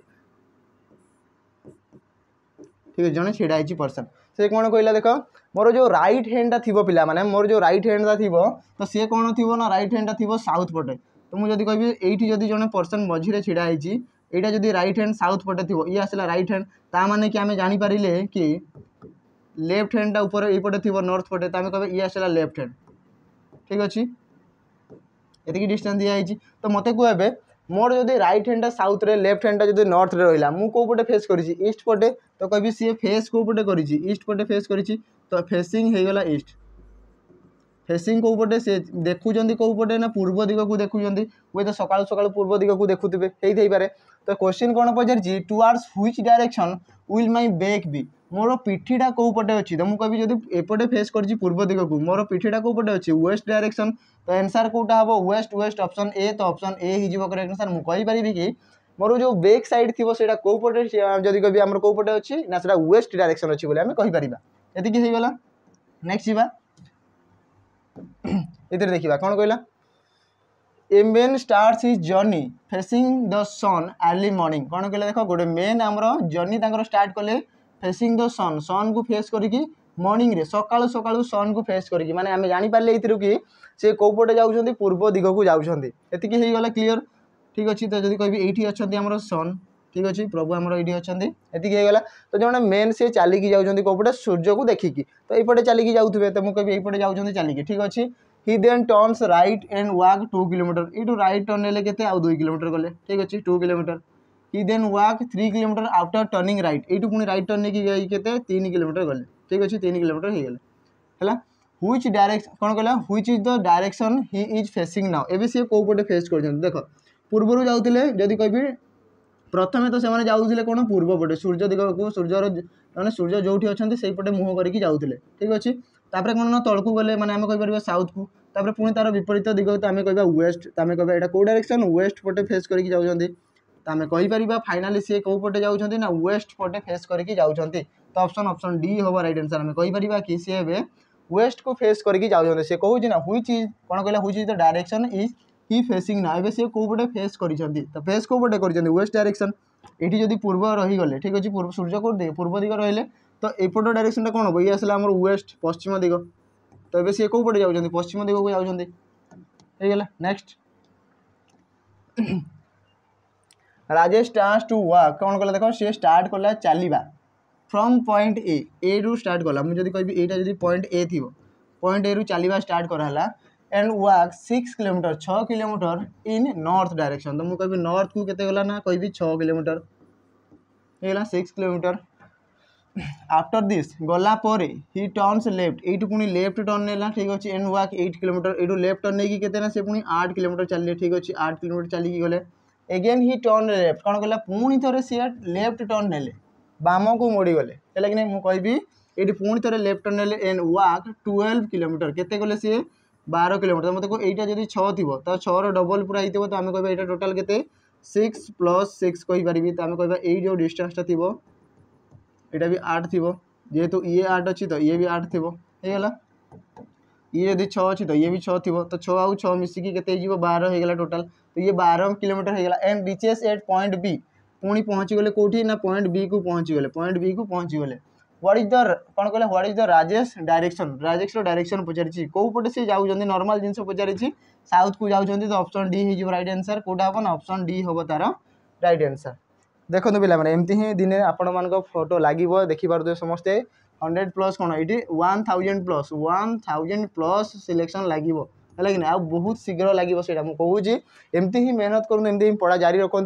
ठीक है जन छिड़ा पर्सन से कौन कहला देख मोर जो राइट हैंडटा थी पिला माने मोर जो राइट हैंडटा थी तो सी कौन थी ना राइट हैंडटा थी साउथ पटे तो मुझे कहि ये जब जन पर्सन मझे छिड़ा यहाँ जब राइट हैंड साउथ पटे थी ये आसला राइट हैंड ता माने कि आम जापारे कि लेफ्ट हैंडटा ऊपर ये थी नॉर्थ पटे तो आम कह ये आसला लेफ्ट हैंड ठीक अच्छे ये डिस्टेंस दिखाई तो मत कहे मोर जब राइट हैंडटा साउथ रे लेफ्ट हैंडटा जब नॉर्थ रे रहा मु कौ पटे फेस करी ईस्ट पटे तो कभी सी फेस कौ पटे करी ईस्ट पटे फेस करी तो फेसिंग हो गला ईस्ट फेसिंग कौ पटे से देखुं कौ पटे ना पूर्व दिग को देखुं हुए तो सकाल सकाल पूर्व दिग को देखुवे पारे तो क्वेश्चन कौन पचार towards which direction will my back be मोर पिठीटा कौ पटे अच्छी तो मुझे जब एपटे फेस कर पूर्व दिग को मोर पिठीटा कौ पटे अच्छी वेस्ट डायरेक्शन तो आंसर कौटा हम वेस्ट वेस्ट ऑप्शन ए तो ऑप्शन ए हो करेक्ट आंसर मुझे कहीपरि कि मोर जो बैक साइड थी से कौ पटे जदि कभी आम कौ पटे अच्छी ना से वेस्ट डायरेक्शन अच्छी बोले आम कहीपर ये होगा नेक्स्ट जा ये देखा कौन कहला a man starts his journey facing the sun early morning कौन कहला देख गोटे मेन आमर जर्नी स्टार्ट कले फेसिंग द सन सन को फेस करी मॉर्निंग रे सकाळु सकाळु सन को फेस करी माने आमे जानि पारले एथिरु कि से को पटे जाउछन्ती पूर्व दिग को जाउछन्ती एतिकी हे गला क्लियर ठीक अछि तो जदि कहबी एठी अछन्ती हमर सन ठीक अछि प्रभु हमर एठी अछन्ती एतिकी हे गला तो जने मेन से चाली की जाउछन्ती को पटे सूर्य को देखि की तो एपटे चाली की जाउथबे तो मु कहबी एपटे जाउछन्ती चाली की ठीक अछि he then turns right and walk 2 kilometre इटू राइट टर्न ले केते आ 2 किलोमीटर गले ठीक अछि 2 kilometre he then walk 3 kilometre after turning right एटू पुनी राइट टर्न नेकी गई केते 3 किलोमीटर गले ठीक अछि 3 किलोमीटर हे गले हला व्हिच डायरेक्शन कोन कहला which is the direction he is facing now एबे से को पटे फेस कर जन देखो पूर्वरु जाउतिले जदी कहबी प्रथमे तो से जाउतिले कोन पूर्व पटे सूर्य दिग को सूर्यर माने सूर्य जोठी अछंती सेही पटे मुह करके जाउतिले ठीक अछि तापर कोन तळकु गले माने हम कहि परबा साउथ को तापर पुनी तार विपरीत दिग तो आमे कहबा वेस्ट तो आमे कहबा एटा को डायरेक्शन वेस्ट पटे फेस करके जाउछंती तो आमे कहि परिबा फाइनली से को पटे जाउछंती ना वेस्ट पटे फेस करके जाउछंती तो ऑप्शन डी होबा राइट आंसर आमे कहि परिबा कि से बे वेस्ट को फेस करके जाउछंती से कहू ना व्हिच इज कोन कहला which is the direction is he facing ना एबे से को पटे फेस करिसंती तो फेस को पटे करिसंती वेस्ट डायरेक्शन एठी जदी पूर्व रही गले ठीक अछि पूर्व सूर्य को दे पूर्व दिग रहले तो एपट डायरेक्शन कौन हम ये आसला हमर वेस्ट पश्चिम दिग तो ये सी कौ पटे जाउछंती पश्चिम दिग को जाउछंती हे गेला next Rajesh starts to walk कौन कहला देखो सी स्टार्ट कला चलीबा फ्रॉम पॉइंट ए रु स्टार्ट कला मुझे जदी कहबी एटा जदी पॉइंट ए थिबो पॉइंट ए रु चलीबा स्टार्ट कराला and walk 6 kilometre 6 kilometre in north direction तो मुझे कहबी नॉर्थ को केते गला ना कहबी 6 किलोमीटर हे गेला 6 किलोमीटर आफ्टर दिस गला पर ही टर्न्स लेफ्ट ये पुणी लेफ्ट टर्न नेला ठीक अच्छे एंड वॉक 8 किलोमीटर ये लेफ्ट टर्न नहीं केते ना से पुणी 8 किलोमीटर चलिए ठीक अच्छे 8 किलोमीटर चलिकी गले एगेन ही टर्न लेफ्ट कौन कहला पुणी थे सी लेफ्ट टर्न नेले बाम को मोड़ी गले है कि नहीं मुझे कहबी ये पुणी थे लेफ्ट टर्न नेले एंड वॉक 12 किलोमीटर केते गले सी 12 किलोमीटर मतलब को एटा जदी 6 थिबो तो 6 रो डबल पूरा हितबो तो आमे कहबा एटा टोटल केते 6 + 6 कहि परिबी तो आमे कहबा एई जो डिस्टेंस ता थिबो एटा भी 8 थिबो जेहेतु ये 8 अच्छी तो ये भी 8 थिबो हे गला ये यदि 6 अच्छी तो ये भी 6 थिबो तो 6 आउ 6 मिसिकी केते हिजिबो 12 हे गला टोटल तो ये 12 किलोमीटर हे गला and reaches at point B पुणी पहुंची गले कोठी ना पॉइंट बी को पहुंची गले व्हाट इज द कोन कहले व्हाट इज द राजेश रो डायरेक्शन पचारिछि को पटे से जाउ जंदी नॉर्मल जिंस पचारिछि साउथ को जाउ जंदी तो ऑप्शन डी हिजिबो राइट आंसर कोटा हो ना ऑप्शन डी होबो तार राइट आंसर देखो पिला माने एमती ही दिने आपण मान फोटो लगे देखी पारे समस्ते 100+ कौन ये 1000+ सिलेक्शन लगे है कि आ बहुत शीघ्र लगे से मुझे एमती ही मेहनत करूँ एमती ही पढ़ा जारी रखु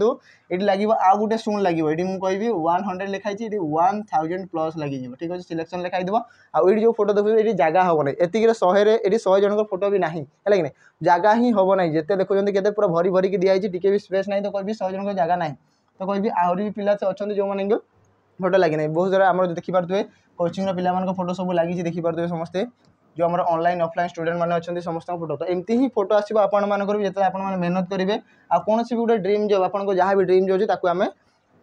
ये लगे आ गोटे शुण लगे ये मुझे 100 लिखाई 1000+ लगे ठीक अच्छे सिलेक्शन लिखाई देव आउ जो फोटो देखो ये जगह हम ना एतिक 100 जन फोटो भी ना है कि नहीं जगह ही हम ना जिते देखुं के पूरा भरी भरिकी दिखाई टी भी स्पेस ना तो कभी 100 जन जगह ना तो कहि आहरी भी पिला अच्छा जो मैंने फोटो लगे ना बहुत सारा आम देखिपे कोचिंग पिला फोटो सब लगी देखिपे समस्ते जो आम ऑनलाइन ऑफलाइन स्टूडेंट मैंने अच्छा समस्त फोटो तो एमती ही फोटो आसो आपण मानकर भी जो आप मेहनत करेंगे आ कौन भी गोटे ड्रीम जॉब आपको जहाँ भी ड्रीम जॉब अच्छे आम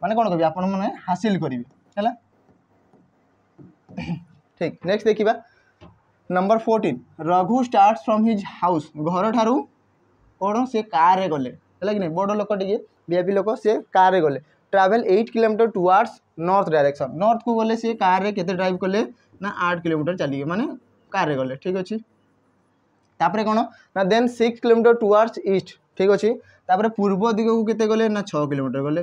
माने कौन कह आपण मैंने हासिल करेंगे है ठीक नेक्स्ट देखा number 14 Raghu starts from his house घर ठारू कौन से कार रे गले है कि नहीं बड़ लोक टे वीआईपी लोक से कार रे गले travel 8 kilometre towards north direction north को गले सी कार रे केते ड्राइव कले ना 8 किलोमीटर चलिए माने कार रे गले ठीक अच्छे तापर कौन ना देन 6 किलोमीटर टुवर्ड्स ईस्ट ठीक अच्छे तापर पूर्व दिग को केते गले ना 6 किलोमीटर गले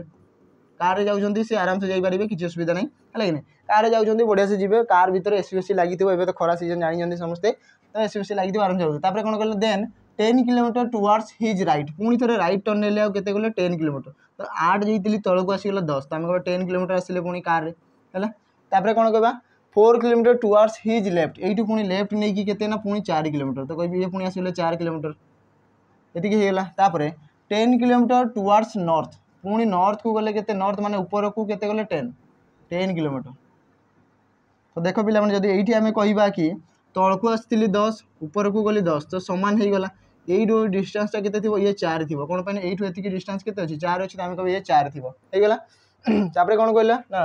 कार रे जाउछंती से आराम से जाई पारिबे किछि असुविधा नहीं है कि नहीं कार रे जाउछंती बढ़िया से जीवे कार भीतर एसी लगी एबे तो खरा सीजन जानी जंदी समस्ते तो एसी लगी आराम से तापर कौन कहले then 10 kilometre towards his right पुणी थे राइट टर्न नेले आउ केते गले 10 किलोमीटर तो 8 जईतिली तळको आसीगला 10 तो आम कह 10 किलोमीटर आसिले पुणी कार रे हैला तापर कौन कहबा 4 किलोमीटर टुवर्ड्स हिज लेफ्ट एइटू पुणी लेफ्ट नै कि केते ना पुणी 4 किलोमीटर तो कहबी ये पुणी आसिले 4 किलोमीटर एतिकी हेला तापर 10 किलोमीटर टुवर्ड्स नॉर्थ पुणी नॉर्थ को गले केते नॉर्थ माने ऊपर को केते गले 10 किलोमीटर तो देख पिला माने जदी एइठी आमे कहबा कि तळको आस्तिली 10 ऊपर को गली 10 तो समान हे गला एइडो डिस्टेंस केते थिबो ये 4 थिबो कोन पने एइठो एतिकी डिस्टेंस केते अछि 4 अछि त आमे कहबे ये 4 थिबो हे गला तापर कोन कहला ना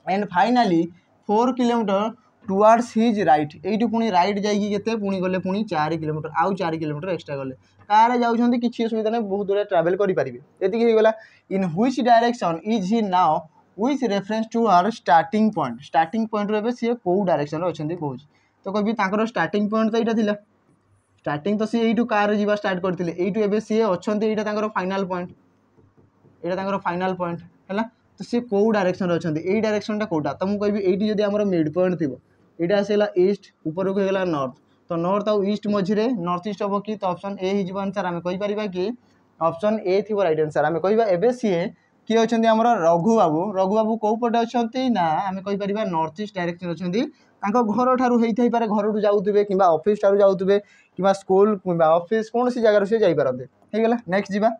and finally 4 kilometre towards his right एइठो पुणी राइट जाईकी केते पुणी गले पुणी 4 किलोमीटर आउ 4 किलोमीटर एक्स्ट्रा गले कार जाउछंती किछि असुविधा नै बहुत दूर ट्रैवल करि परिबे एतिकी हे गला in which direction is he now with reference to our starting point रे सी को डायरेक्शन रे अछंती कहूँ तो कहबी तांकर स्टार्टिंग पॉइंट तो यहाँ थिला स्टार्टिंग तो सी एइटू कार रे जीवा स्टार्ट करथिले एइटू एबे सी अछंती एटा तांकर फाइनल पॉइंट एटा तांकर फाइनल पॉइंट हैला तो सी को डायरेक्शन रे अछंती एई डायरेक्शन टा कोटा तो मु कहबी एइटी जदी हमर मिड पॉइंट थिबो एटा आसेला ईस्ट ऊपर को हेला नॉर्थ तो नॉर्थ आउ ईस्ट मझिरे नॉर्थ ईस्ट हबो कि तो ऑप्शन ए हिजबो आंसर आमे कहि परिबा कि ऑप्शन ए थिबो राइट आंसर आमे कहबा एबे सी किए अच्छा आम रघु बाबू कौ पटे अच्छा ना आम कहीपर नॉर्थ ईस्ट डायरेक्शन अच्छा घर ठारू होता पारे घर जाऊे कि ऑफिस ठारू जाऊे कि स्कूल कि ऑफिस कौन सी जगार से जापारते होगा नेक्स्ट जीवा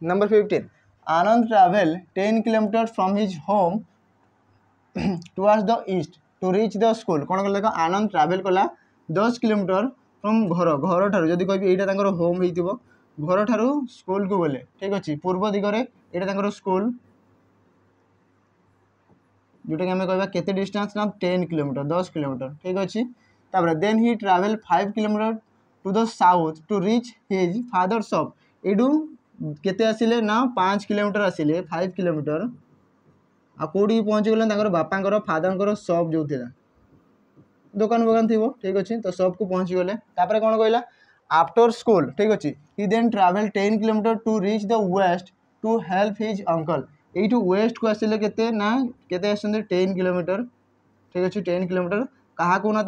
number 15 Anand travel 10 kilometre from his home towards the east to reach the school कौन कल आनंद ट्रैवल कला 10 किलोमीटर फ्रॉम घर ठारू जदि कह यहाँ होम हो घर ठारू स्कूल को गले ठीक अच्छे पूर्व दिगरे यहाँ स्कूल जोटा कि आम कह केते डिस्टेंस ना 10 किलोमीटर 10 किलोमीटर ठीक अच्छे तापर then he travel 5 kilometre to the south to reach his father shop एडू केते आसिले ना 5 किलोमीटर आसिले 5 किलोमीटर आ कोडी पहुँच गले बापांकर फादर शॉप जो था दुकान बगान थी ठीक अच्छे तो शॉप को पहुँच गले तापर कौन कहला आफ्टर स्कूल ठीक अच्छे he then travel 10 kilometre to reach the west to help his uncle यू वेस्ट को आसिले केते ना केते आसते 10 किलोमीटर ठीक अच्छे 10 किलोमीटर क्या ना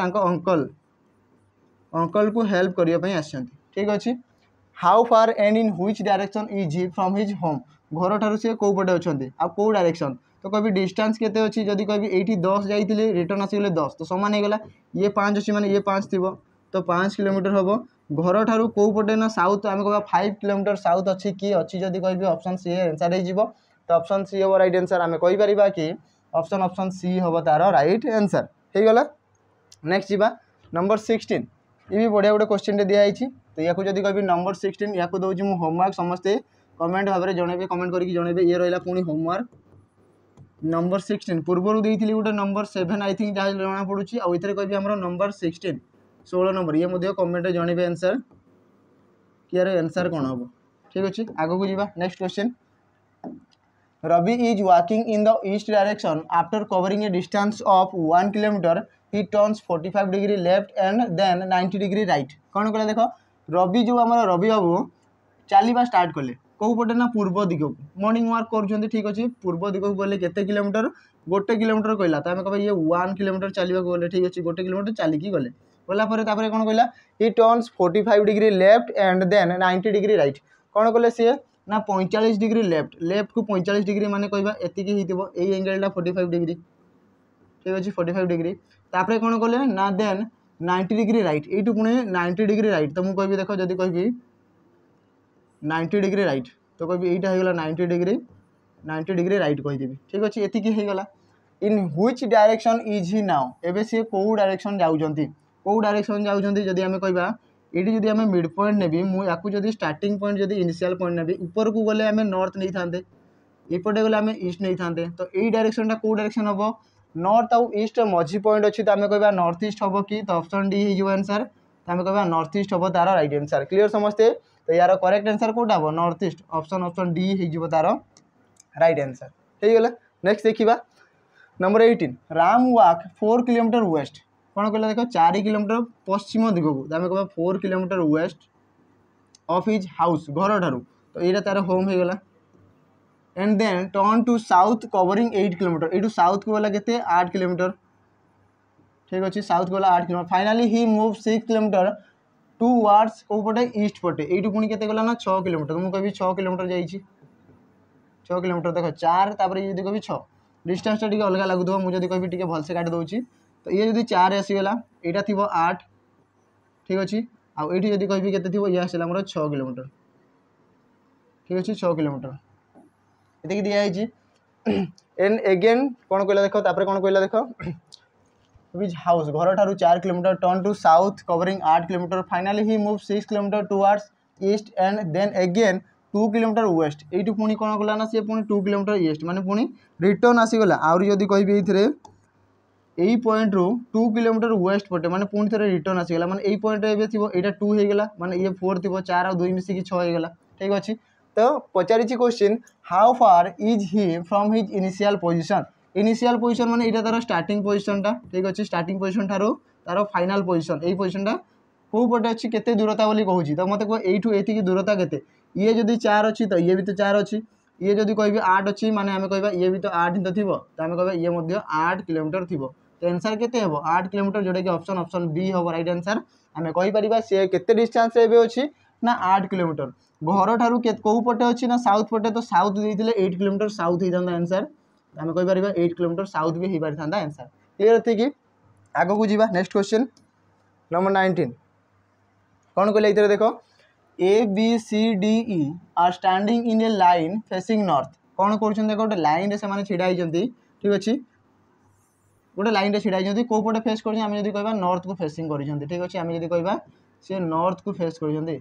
अंकल को हेल्प करने आसछंती ठीक अच्छे how far and in which direction is he from his home घर ठारू सी कौ पटे अच्छा आ कौ डायरेक्शन तो कभी डिस्टेंस केते अच्छी जदि कभी ये 10 जाइए रिटर्न आसीगले 10 तो समान होगा ये 5 अच्छी माने ये 5 थी तो 5 किलोमीटर हम घर ठारू कौ पटे ना साउथ आम कह 5 किलोमीटर साउथ अच्छी कि अच्छी जदि कह ऑप्शन सी आंसर हो तो ऑप्शन सी हम राइट आंसर आम कहीपर कि ऑप्शन सी हम तार राइट आंसर हो गला नेक्स्ट जीवा नंबर 16 ये भी बढ़िया गोटे क्वेश्चन दिखाई तो या जब कह नंबर 16 या दूसरी मुझे होमवर्क समस्ते कमेंट भाव में जनइबे कमेंट करके जनइबे ये रहा पुणी होमवर्क नंबर 16 पूर्वर देती गोटे नंबर 7 आई थिंक जहाँ जना पड़ी आउ ये कह नंबर 16 16 नंबर ये मुझे कमेंट जनइबे आंसर कि यार आंसर कौन हम ठीक अच्छे आग को जीवा next question Ravi is walking in the east direction after covering a distance of 1 kilometre he turns 45 degree left and then 90 degree right कौन कला देख रवि जो आम रवि बाबू चलवा स्टार्ट कले कौ पटे ना पूर्व दिग को मॉर्निंग वॉक कर ठीक अच्छे पूर्व दिग को गले केते किलोमीटर गोटे किलोमीटर कहला तो आम कह ये 1 किलोमीटर चलवा गले ठीक अच्छे गोटे किलोमीटर चलिकी गले गलापर कौन कहला he turns 45 degree left and then 90 degree right कौन कले सी ना 45 डिग्री लेफ्ट को 45 डिग्री माने कहबा एतिकी हितिबो एई एंगलटा 45 डिग्री ठीक अच्छे 45 डिग्री तापर कौन कले ना देन 90 डिग्री राइट एटू पुणे 90 डिग्री राइट तो मुझे कहबी देख जदि कहबी 90 डिग्री राइट तो कहबी एटा हो गला 90 डिग्री राइट कहीदेवी ठीक अच्छे एतिकी हो गला in which direction is he now एबे सी को डायरेक्शन जाउछंती को डायरेक्शन जाउछंती जदी हमें कहबा एटी जदी हमें मिड पॉइंट नेबी मु याकू जदी स्टार्टिंग पॉइंट जदी इनिशियल पॉइंट नेबी ऊपर को गले हमें नॉर्थ नहीं थांते एपटे गले हमें ईस्ट नहीं थांते तो एई डायरेक्शन टा को डायरेक्शन हबो नॉर्थ आउ ईस्ट मझी पॉइंट अच्छी तो आम कह नॉर्थ ईस्ट हम कि तो ऑप्शन डी हो आंसर तो आम कह नॉर्थ ईस्ट हम तार राइट आंसर क्लियर समस्ते तो यार करेक्ट आंसर कौटा हम नॉर्थ ईस्ट ऑप्शन डी हो तार राइट आंसर हो गला नेक्स्ट देखा नंबर 18 राम वाक 4 किलोमीटर वेस्ट कौन कहला देख 4 किलोमीटर पश्चिम दिग को आम कह 4 kilometre west of his house घर ठारू तो यहाँ तार होम हो गला and then turn to south covering 8 kilometre you south को गला के 8 किलोमीटर ठीक अच्छे साउथ को गला 8 kilometre finally he move 6 kilometre towards कौ पटे ईस्ट पटे यू पुणी के गला ना 6 किलोमीटर मुझे कह 6 किलोमीटर जाइए 6 किलोमीटर देख 4 तापर ये कह 6 डिस्टेंस टी अलग लगुव मुझे कह टी भलसे काट दूसरी तो ये जब 4 आसीगला यहाँ थी 8 ठीक अच्छे आउ ये कह ये आसला 6 किलोमीटर ठीक अच्छे 6 किलोमीटर ये दिखाई एंड एगेन कौन कहला देख तापर कौन कहला देख विच हाउस घर ठारू 4 kilometre turn to south covering 8 kilometre finally he move 6 kilometre towards east and then again 2 kilometre west ये पुणी कौन कला ना सी पुणी 2 किलोमीटर ईस्ट माने पुणी रिटर्न आसीगला आउरी जदि कहबी एथिरे यही पॉइंट रू 2 किलोमीटर वेस्ट पटे माने पुणी थे रिटर्न आसीगला माने यही पॉइंट रे थी यहाँ 2 हो गला माने ये 4 थी 4 और 2 मिसिकी 6 हो गला ठीक अच्छे तो पचारि question how far is he from his initial position माने यहाँ तार स्टार्टिंग पोजिशन टा ठीक अच्छे स्टार्टिंग पोजिशन ठारू तार फाइनाल पोजिशन यही पोजिशन टा कौ पटे अच्छी केते दूरता बोली कहूँ तो मत कह यू एति दूरता केते ये जदि 4 अच्छी तो ये भी तो 4 अच्छी ये जदि कह 8 अच्छी माने आम कह ये भी तो 8 ही तो थी तो आम कह ये 8 किलोमीटर थी तो आंसर केते हेबो 8 किलोमीटर जोटा कि ऑप्शन बी हम राइट आंसर आम कहीपर सी केते डिस्टेंस रे अच्छी ना 8 किलोमीटर घर ठारू कौ पटे अच्छी ना साउथ पटे तो साउथ देते 8 किलोमीटर साउथ ही था आंसर आम कहीपर 8 किलोमीटर साउथ भी हो पारि था आंसर क्लियर थी कि आग को जीवा नेक्स्ट क्वेश्चन नंबर 19 कौन कहले इधर देखो A B C D E are standing in a line facing north कौन कर गोटे लाइन रे से छिड़ा ठीक अच्छे गोटे लाइन रे छिड़ा कौ पटे फेस कर नॉर्थ को फेसिंग कर ठीक अच्छे आम जब कह सी नॉर्थ को फेस कर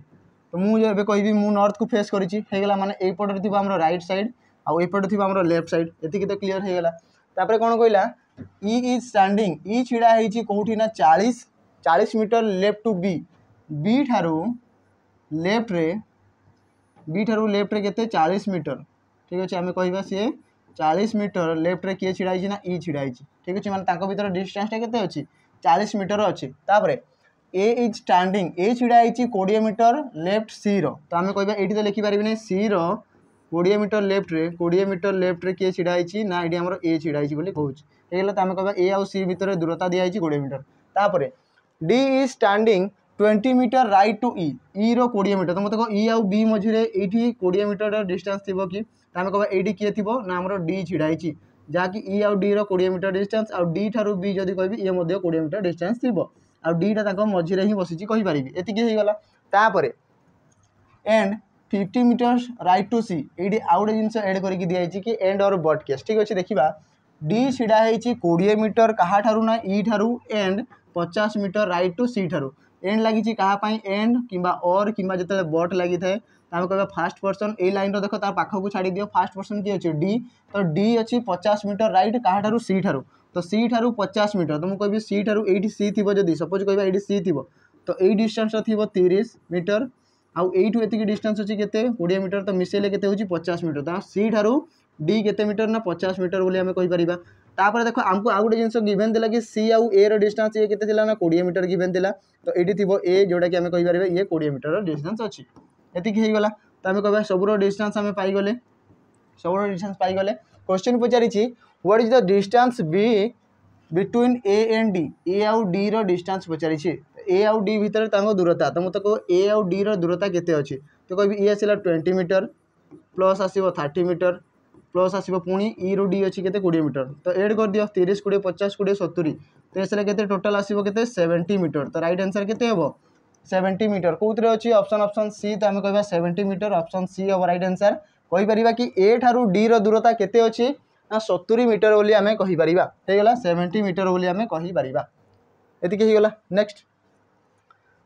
तो मुझे कहि मु नॉर्थ को फेस करगला माने एपटे थी आम राइट साइड आउ एपटे थी आम लेफ्ट साइड ये तो क्लीयर होगा तापर कौन कहला ई इज स्टैंडिंग ई छिड़ा कौटी ना 40 metre left to B B ठारू लेफ्ट रे केते 40 मीटर ठीक अच्छे आम कह सी 40 मीटर लेफ्ट रे किए छिड़ा ना ई छिड़ा ठीक अच्छे माने ताको भीतर डिस्टेंस केते अच्छी 40 मीटर अच्छी तापर ए इज स्टैंडिंग ए छिड़ा 20 मीटर लेफ्ट सी रो तो आम कह ये तो लिखिपारे सी रो 20 मीटर लेफ्ट रे किए छिड़ा ना ये आम ए छिड़ा कहूँ तो आम कह ए आउ सी भितर दूरता दिखाई 20 मीटर तापर D is standing 20 metre right to E रो 20 मीटर तो मतलब कह ई आउ बी मझे ये 20 मीटर डिस्टेंस थी कि आम कह ये किए थी ना आम डी छिड़ा जहाँकि ई आउ डी रो 20 मीटर डिस्टेंस आउ डी ठारू बी जदि कह ये 20 मीटर डिस्टेंस थी आउ डीटा मझे ही बसी कहींपारि ये होगा तापर एंड 50 मीटर राइट टू सी ये आउ गोटे जिन एड करके दिखाई कि एंड और बट केस ठीक अच्छे देखा डी छिड़ा 20 मीटर क्या ठारू ना ई ठारू एंड 50 मीटर राइट टू सी ठारू एंड लगी क्या एंड कि और कि जो बट लगी थाए आम कह फास्ट पर्सन ए लाइन देख तार पाखक छाड़ी दियो फास्ट पर्सन किए अच्छे डी तो डी अच्छी 50 मीटर राइट क्या ठारू सी ठारू तो सी ठारू 50 मीटर तो मुझे कह सी ठारू ये सी थी जदि सपोज कह ये सी थी तो यही डिस्टेंस थी 30 मीटर आउ यू एति डिस्टेंस अच्छी के 20 मीटर तो मिसेले के 50 मीटर तो सी ठारू डी के मीटर ना 50 मीटर बोली आम कहीपर तापर देख आमको आउ गोटे जिन गिभेन देला कि सी आउ ए रो डिस्टेंस ये केते थिला ना 20 मीटर गिभेन देला तो ये थी ए जोटा कि आम कहीपर ये 20 मीटर डिस्टेंस अच्छी ये होगा तो आम कह सबूर डिस्टेंस आम पाईगले सबूर डिस्टेंस पाईगले क्वेश्चन पचारि what is the distance be between A and D A आउ डी रो डिस्टेंस पचारि ए आउ डी भितर दूरता तो मतलब कह ए आउ डी रो दूरता केते अच्छी तो कह ये आसला 20 मीटर प्लस आसो 30 मीटर प्लस आसो पुणी ई रू डी अच्छी के 20 मीटर तो एड कर दियो 30 20 50 20 70 तो इसलिए केते टोटल आसो के 70 मीटर तो राइट आंसर केते हेबो 70 मीटर कौन अच्छी ऑप्शन सी तो आम कह 70 मीटर ऑप्शन सी हम राइट आंसर कहीपर कि ए ठारू डी रो दूरता केते अच्छी ना 70 मीटर बोली आम कहीपर होगा 70 मीटर बोली आम कहीपर एतिक होगला। Next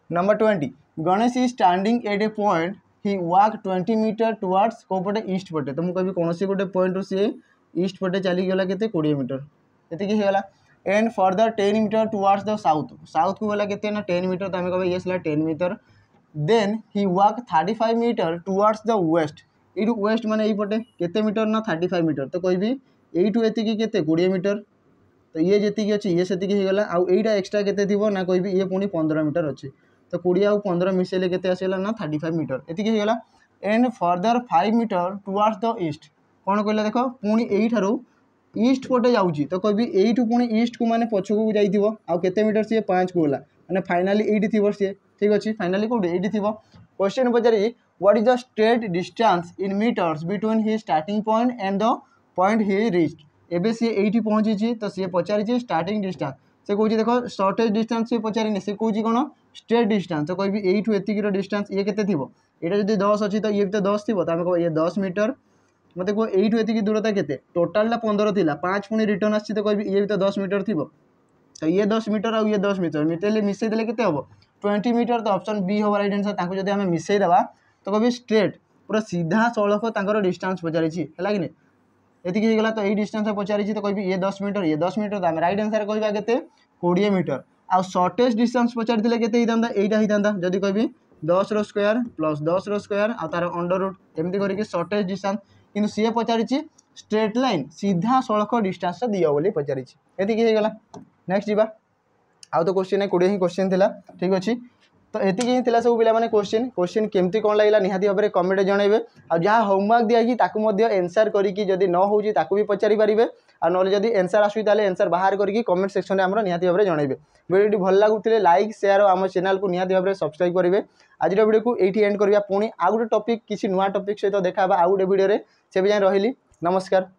number 20 Ganesh is standing at a point he walk 20 metre towards कौ पटे ईस्ट पटे तो मुझे कौन सी गोटे पॉइंट सी ईस्ट पटे चलीगला के 20 मीटर एतिक होगला। And further 10 metre towards the south south को गला के 10 मीटर तो आम कह ये 10 metre then he walk 35 metre towards the west you west माने यहीपटे केते मीटर ना 35 मीटर तो कहि यू एतिक के 20 मीटर तो ये जी अच्छी ये से होगला आईटा एक्सट्रा के ना कहि ये पुणी 15 मीटर अच्छे तो 20 आउ 15 मिसेले के आसगला ना 35 मीटर एतिक होगला। And further 5 metre towards the east कौन कहला देख पुणी यू ईस्ट पटे जाऊँगी तो कहि यू पुणी ईस्ट को माने पछक जाइए आउ केते मीटर सी 5 को गला मैंने फाइनाली ये थी सी ठीक अच्छे फाइनाली कौटे ये थी। क्वेश्चन पचारि what is the straight distance in metres between his starting point and the point he reached एबे सी ये पहुँची तो सी पचारि स्टार्टिंग डिस्टेंस से कौन देख शॉर्टेज डिस्टेंस सी पचारि से कौन कौन स्ट्रेट डिस्टेंस तो कहि यू एतिक डिस्टेंस ये के यहाँ जब 10 अच्छी तो ये भी तो 10 थी तो आम कह ये 10 मीटर मत कह यू एतिक दूरता के टोटालटा 15 थी 5 पुणी रिटर्न आसी तो कहि ये भी तो 10 मीटर थी तो ये 10 मीटर आउ ये 10 मीटर मिटेले मिसेदेले के 20 मीटर तो ऑप्शन बी हम राइट आंसर जब आम मिसेदेवा तो कभी स्ट्रेट पूरा सीधा सड़क तर डिस्टेंस पचारि है कि नहीं एतिक होगला तो यही डिस्टेंस पचारि तो कहि ये 10 मीटर तो आम राइट आंसर कहवा के 20 मीटर आउ शॉर्टेज डिस्टेंस पचारि के होता जदि कहि 10 रो स्क्वायर प्लस 10 रो स्क्वायर आ तार अंडर रूट एमती करके शॉर्टेज डिस्टेंस किंतु सी पचारि स्ट्रेट लाइन सीधा सड़क डिस्टेंस दियो बोली पचारि एतिक होगला। नेक्स्ट जीवा आउ तो क्वेश्चन 20 ही क्वेश्चन थिला ठीक अच्छे तो एतिक ही थिला सब पिला माने क्वेश्चन केमती कौन लगे निहाती भाव में कमेंट जनइबे आ जहाँ होमवर्क दिखाई ताकू एनसर करके जदि न होची ताकू भी पचारि पारिबे आ नले जदि एनसर आसुई ताले एनसर बाहर करके कमेंट सेक्शन में हमरो निहाती भाव में जनइबे। वीडियो भल लागुथिले लाइक शेयर और आम चैनल को निहाती भाव में सब्सक्राइब करेंगे। आज वीडियो को ये एंड करवा पुणी आउ गोटे टॉपिक किसी नुआ टॉपिक सहित देखा आउ गोटे वीडियो से भी जाए रही नमस्कार।